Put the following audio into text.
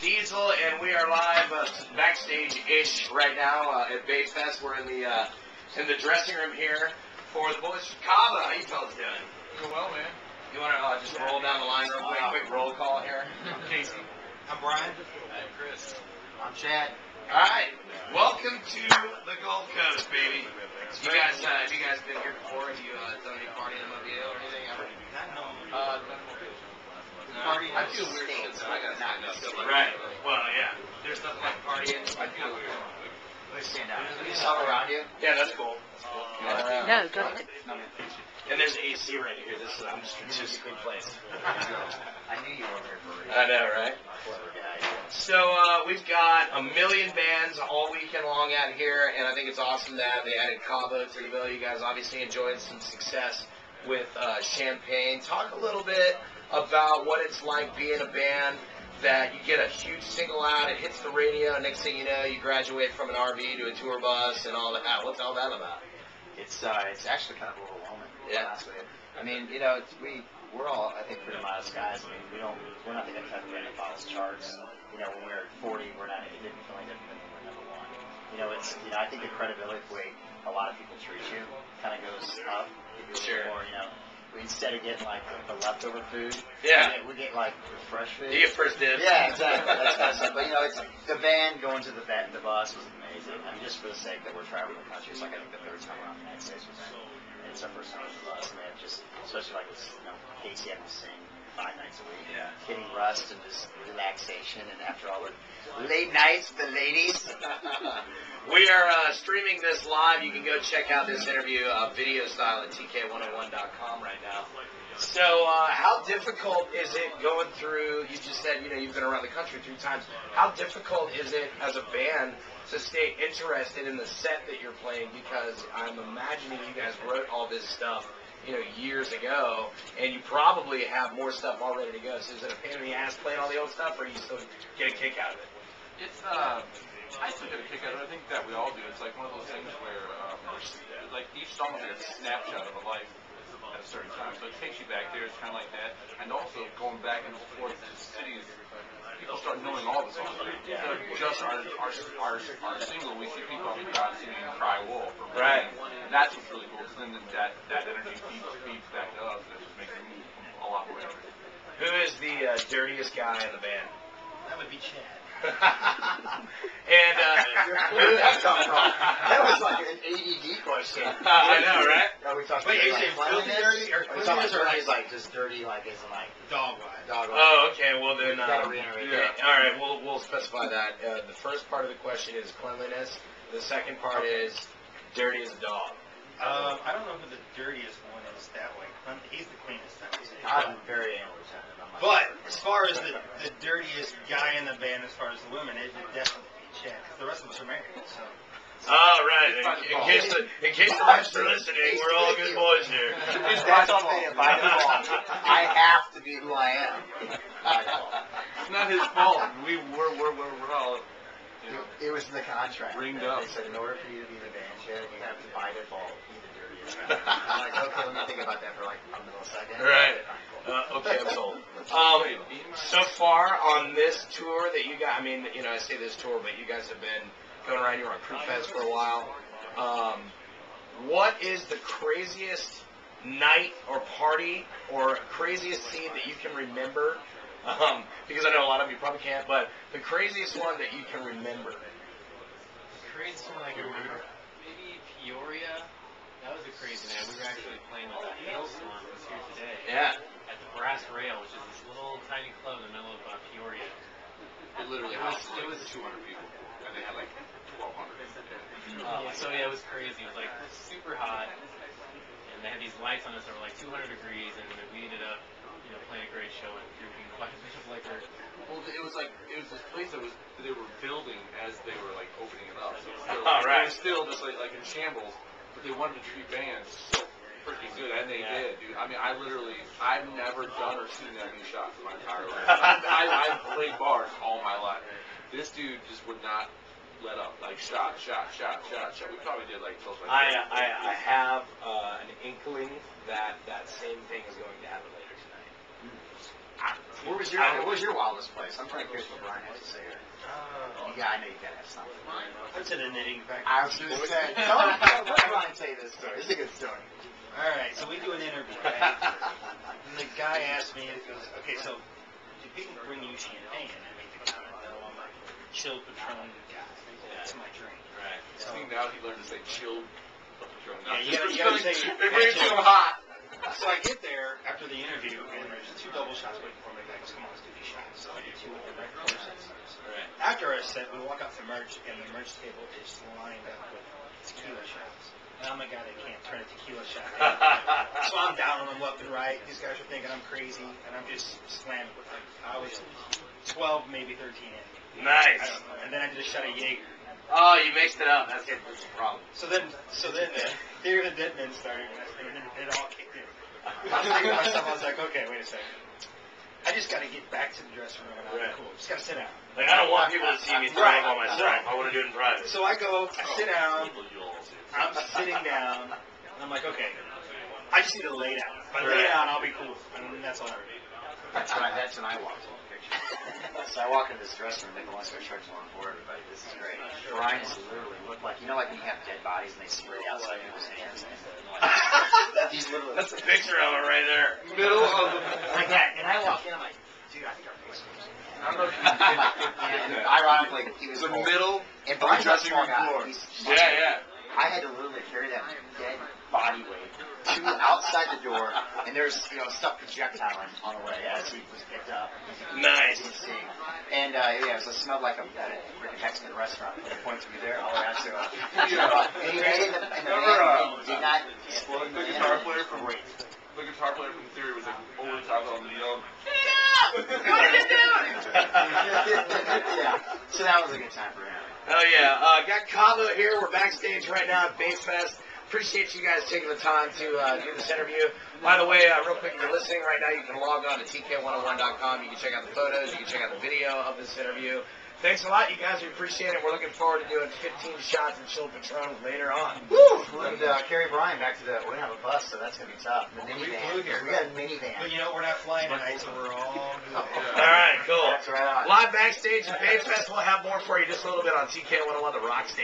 Diesel, and we are live backstage-ish right now at Bayfest. We're in the dressing room here for the boys from Cavo. How you fellas doing? Doing well, man. You want to just roll down the line real quick? Quick roll call here. I'm Casey. I'm Brian. I'm Chris. I'm Chad. All right, welcome to the Gulf Coast, baby. You guys, have you guys been here before? Have you done any party in Mobile or anything ever? Party I feel weird since I got signed up. Right. Well, yeah. There's nothing like partying. I feel weird. Let's stand down. Can you stop around you? Yeah, that's cool. No, go ahead. And there's AC right here. I'm strategically placed. I knew you were here for a reason. I know, right? Clever guy. So we've got a million bands all weekend long out here, and I think it's awesome that they added Cavo to the bill. You guys obviously enjoyed some success with Champagne. Talk a little bit about what it's like being a band that you get a huge single out, it hits the radio, and next thing you know, you graduate from an RV to a tour bus and all that. What's all that about? It's actually kind of overwhelming. To be honest with you. I mean, we're all, I think, pretty modest guys. I mean, we're not the type of band that follows charts. When we were at 40, it didn't feel like that we're number one. I think the credibility of the way a lot of people treat you kind of goes up. Sure. More, instead of getting like the leftover food, we get like fresh food. You get first dibs. Yeah, exactly. That's kind of stuff. But it's the band going to the bus was amazing. I mean, just for the sake that we're traveling the country, it's like I think the third time around the United States was in. And it's our first time on the bus, and just especially like this, Casey having to sing 5 nights a week, getting rust and just relaxation, and after all the late nights with the ladies. We are streaming this live. You can go check out this interview video style at TK101.com right now. So how difficult is it going through, you just said, you've been around the country 3 times. How difficult is it as a band to stay interested in the set that you're playing? Because I'm imagining you guys wrote all this stuff, years ago, and you probably have more stuff all ready to go. So is it a pain in the ass playing all the old stuff, or you still get a kick out of it? It's, I still get a kick out of it. I think that we all do. It's like one of those things where, like each song is like a snapshot of a life at a certain time. So it takes you back there. It's kind of like that. And also going back and forth to cities, people start knowing all the songs. Just our single, we see people on the crowd singing Cry Wolf. Right. And that's what's really cool. Because then that energy feeds back to us. And it just makes it move a lot more interesting. Who is the dirtiest guy in the band? That would be Chad. And where did that come from? That was like an ADD question. I know, right? Are we talking Wait, about you say filthy dirty or cleanliness, or is like just dirty, like as in like dog-wise? Oh, okay. Well then, gotta reiterate that. all right. We'll specify that. The first part of the question is cleanliness. The second part is dirty as a dog. I don't know who the dirtiest one is that way. He's the cleanest, I would say. I'm very anal retentive. But as far as the dirtiest guy in the band, as far as the women, it would definitely be Chad, because the rest of us are married. So. Oh, right. In case the rest are listening, we're all good boys here. That's all by default. I have to be who I am. By default. It's not his fault. We're all, It was in the contract. Ringed up. They said in order for you to be the band, Chad, you have to by default be the dirtiest guy. I'm like, okay, let me think about that for like a millisecond. Right. Okay, I'm sold. So far on this tour that you got, I say this tour, but you guys have been going around. You were on Crew Fest for a while. What is the craziest night or party or craziest scene that you can remember? Because I know a lot of you probably can't, but the craziest one that you can remember. The craziest one I can remember? Maybe Peoria. That was a crazy night. We were actually playing with a hailstorm was here today. Yeah. At the Brass Rail, which is this little tiny club in the middle of Peoria. it literally It was 200 people, and they had like 1,200. So yeah, it was crazy. It was like super hot, and they had these lights on us that were like 200 degrees, and we ended up, playing a great show and drinking quite a bit of liquor. Well, it was this place that they were building as they were like opening it up. So it was still just like in shambles, but they wanted to treat bands so freaking good, and they did, dude. I've never done or seen that many shots in my entire life. I've played bars all my life. This dude just would not let up, like shot. We probably did like close. I have an inkling that same thing is going to happen later tonight. What was your wildest place? I'm trying to curious what Brian has to say here. Yeah, I know you gotta have something. What's in a knitting factory? I was going to say, let Brian tell you this story. This is a good story. All right, so we do an interview, right? And the guy asked me, he goes, okay, so do people bring you champagne? And I made the comment, no, I'm a chilled Patron guy. That's my drink. Right. I think now he learned to say chilled Patron. Yeah, you gotta say They bring it to him hot. So I get there after the interview, and there's 2 double shots waiting for me. The guy goes, come on, let's do these shots. So I do 2 with the red courses. Right. After our set, we walk out to merch, and the merch table is lined up with tequila shots. And I'm a guy that can't turn a tequila shot down. So I'm down on them left and right. These guys are thinking I'm crazy, and I'm just slamming. I was 12, maybe 13 in. Nice. I don't know. And then I did a shot of Jaeger. Oh, you mixed it up. That's the problem. So then Theory of the Dead Men started, and it all kicked in. I was thinking to myself, I was like, okay, wait a second. I just got to get back to the dressing room, and I'll be cool. Just got to sit down. Like, I don't want people to see me throw up on my strap. I want to do it in private. So I go, I sit down, I'm sitting down, and I'm like, okay, I just need to lay down. If I lay down, I'll be cool. And that's all I need. That's when I walked in the picture. So I walk in this dressing room, they want to start charging on for everybody. This is great. Brian is literally looked like, you know, like when you have dead bodies and they spray outside people's hands. He's literally. That's a picture of it right there. Middle of the. Like that. And I walk in, I'm like, dude, I think our face was. I don't know if you And ironically, he was the cold. middle. And Brian's not a dressing small room guy. floor. He's Yeah. I had to literally carry that dead body weight to outside the door, and there's stuff projectiling on the way as he was picked up. Nice. And it smelled like a Mexican restaurant. They pointed to me there all around. So and he made it in the van. Did not explode. The guitar player from Theory was like over the top on the yelling. What are you doing? Yeah. So that was a good time for him. Oh yeah, got Cavo here. We're backstage right now at Bayfest. Appreciate you guys taking the time to do this interview. By the way, real quick, if you're listening right now, you can log on to TK101.com. You can check out the photos. You can check out the video of this interview. Thanks a lot, you guys. We appreciate it. We're looking forward to doing 15 shots of chilled Patron later on. Woo! And carry Brian back to we're going to have a bus, so that's going to be tough. The minivan. We got a minivan. But we're not flying tonight, so we're all good. All right, cool. That's right on. Live backstage at Bayfest. We'll have more for you just a little bit on TK101, the rock station.